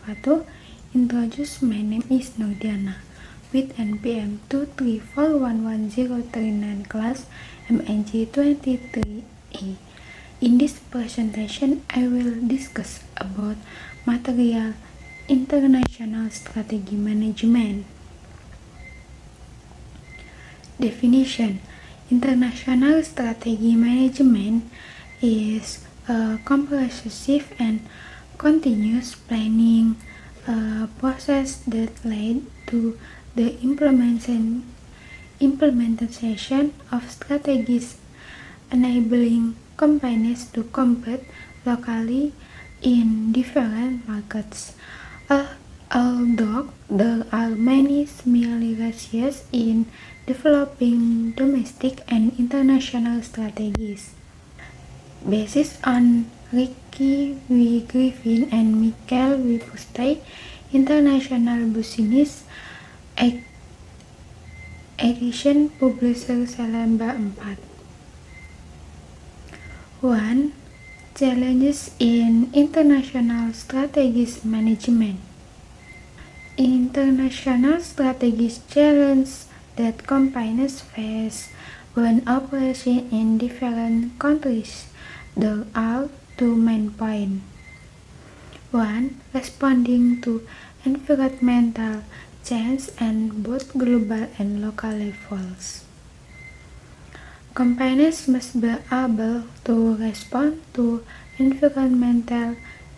wabarakatuh. Introduce, my name is Nurdiana with NPM 234111039 class MNG 23E. In this presentation, I will discuss about material international strategy management. Definition: International strategy management is a comprehensive and continuous planning process that leads to the implementation of strategies enabling companies to compete locally in different markets. Although there are many similarities in developing domestic and international strategies. Based on Ricky W. Griffin and Michael W. Pustay, International Business Edition Publisher Salemba 4. 1. Challenges in International Strategies Management. International strategies challenge that companies face when operating in different countries. There are two main points. 1. Responding to environmental change at both global and local levels. Companies must be able to respond to environmental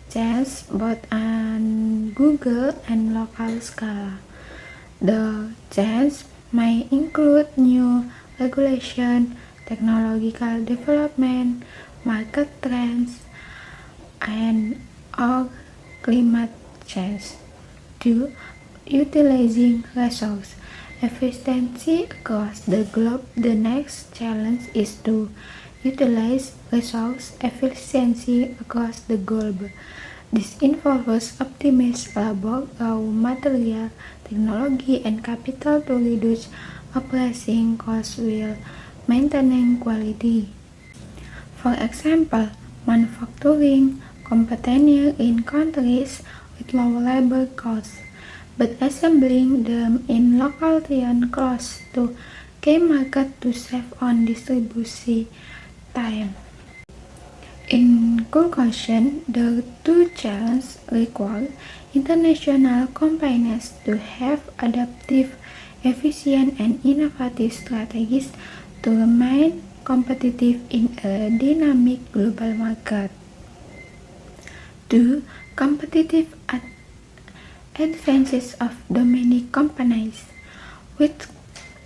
change both on global and local scale. The change may include new regulation, technological development, market trends, and/or climate change. 2. Utilizing resource efficiency across the globe. The next challenge is to utilize resource efficiency across the globe. This involves optimized labor, raw material, technology, and capital to reduce operating costs while maintaining quality. For example, manufacturing components in countries with low labor costs, but assembling them in location close to key markets to save on distribution time. In conclusion, the two challenges require international companies to have adaptive, efficient, and innovative strategies to remain competitive in a dynamic global market. 2. Competitive advantages of domestic companies. Which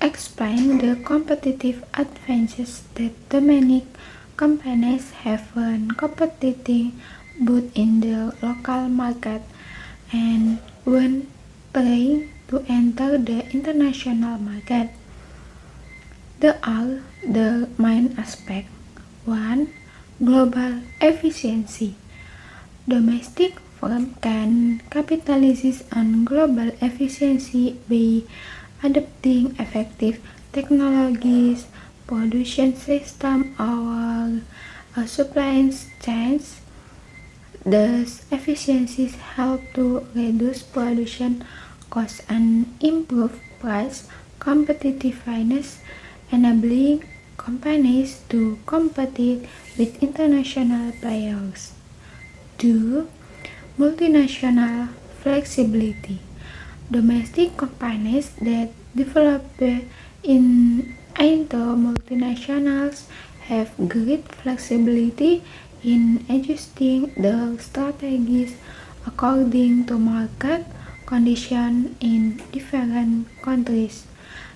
explain the competitive advantages that domestic companies have when competing both in the local market and when trying to enter the international market. There are the main aspects. 1. Global efficiency. Domestic firms can capitalize on global efficiency by adopting effective technologies, production systems, or supply chains. These efficiencies help to reduce production costs and improve price competitiveness, enabling companies to compete with international players. 2. Multinational flexibility. Domestic companies that develop into multinationals have great flexibility in adjusting their strategies according to market conditions in different countries.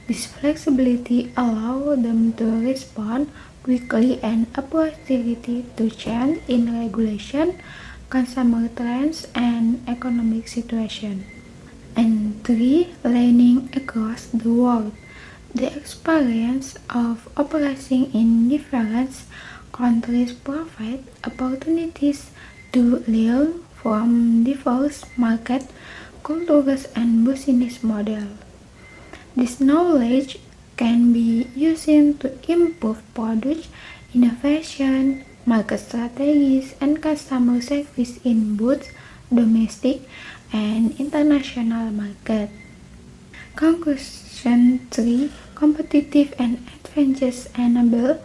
This flexibility allows them to respond quickly and appropriately to change in regulation, consumer trends, and economic situation. And 3. Learning across the world. The experience of operating in different countries provides opportunities to learn from diverse market, cultures, and business models. This knowledge can be used to improve product innovation, market strategies, and customer service in both domestic and international market. Conclusion 3. Competitive and advantages enable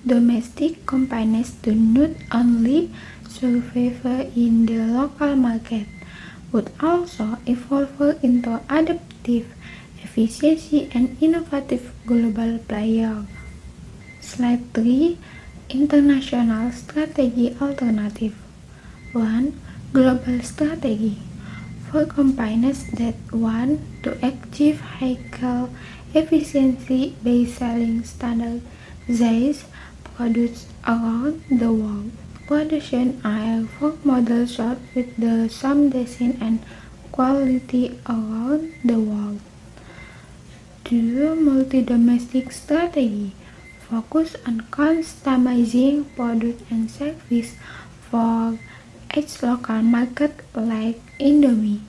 domestic companies to not only survive in the local market, but also evolve into adaptive, efficiency, and innovative global players. Slide 3. International strategy alternative. 1. Global strategy. For companies that want to achieve high-scale efficiency by selling standardized products around the world. Production are for models sold with the same design and quality around the world. 2. Multi-domestic strategy. Focus on customizing products and services for each local market like Indomie,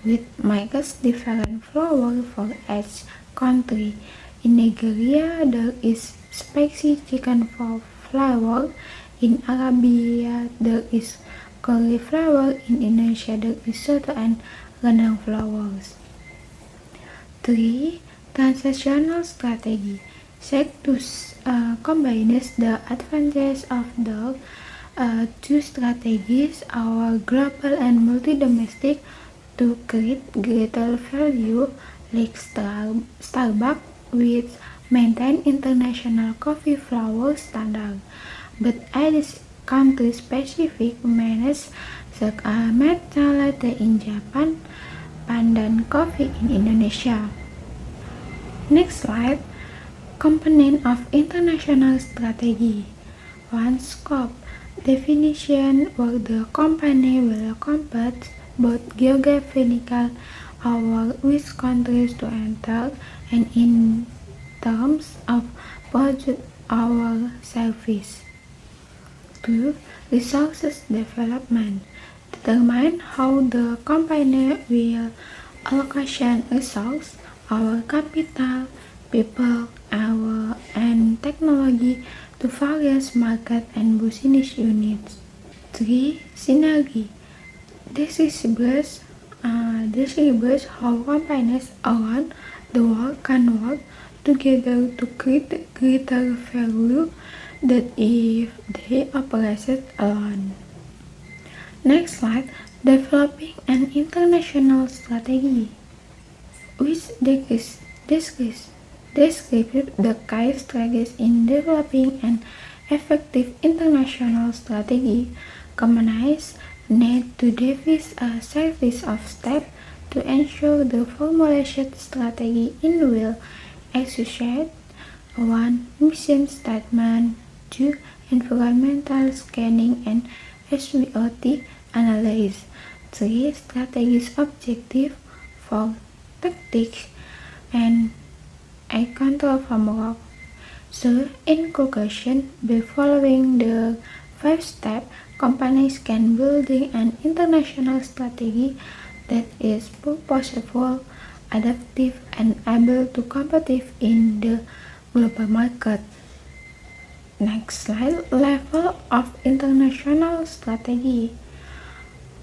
which makes different flour for each country. In Nigeria, there is spicy chicken flour. In Arabia, there is curry flour. In Indonesia, there is soto and rendang flours. 3. Transactional strategy. Seek to combine the advantages of the two strategies, our global and multi-domestic, to create greater value, like Starbucks, which maintain international coffee flour standard, but adds country-specific menus such as matcha latte in Japan, pandan coffee in Indonesia. Next slide. Component of international strategy. 1. Scope. Definition where the company will compete both geographically or which countries to enter, and in terms of product or service. 2. Resources development. Determine how the company will allocate resources, our capital, people, and technology to various market and business units. 3. Synergy. This is how companies around the world can work together to create greater value than if they operated alone. Next slide. Developing an international strategy, which describes the key strategies in developing an effective international strategy. Companies need to devise a series of steps to ensure the formulated strategy will execute. 1. Mission statement. 2. Environmental scanning and SWOT analysis. 3. Strategic objective. 4. Tactics and a control framework. So, in conclusion, by following the 5 steps, companies can build an international strategy that is purposeful, adaptive, and able to compete in the global market. Next slide. Level of international strategy.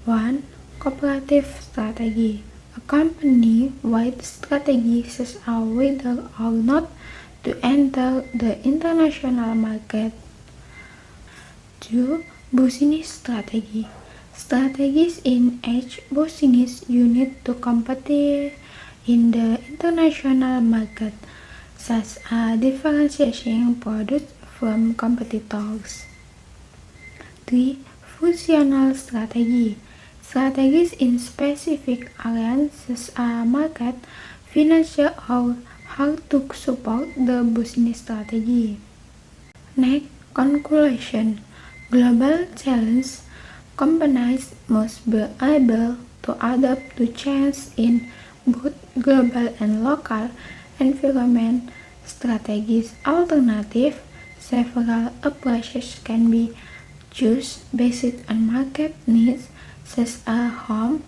1. Cooperative strategy. A company-wide strategy sets out whether or not to enter the international market. 2. Business strategy. Strategies in each business unit to compete in the international market, such as differentiating products from competitors. 3. Functional strategy. Strategies in specific areas such as market, financial, or how to support the business strategy. Next, conclusion. Global challenge. Companies must be able to adapt to change in both global and local environment. Strategies alternative. Several approaches can be chosen based on market needs, such as home,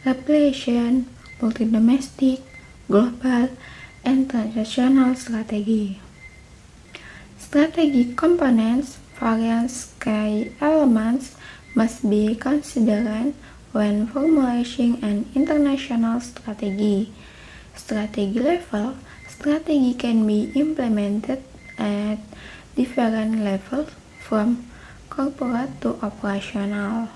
replication, multi-domestic, global, and transactional strategy. Strategic components, various key elements must be considered when formulating an international strategy. Strategy level. Strategy can be implemented at different levels, from corporate to operational.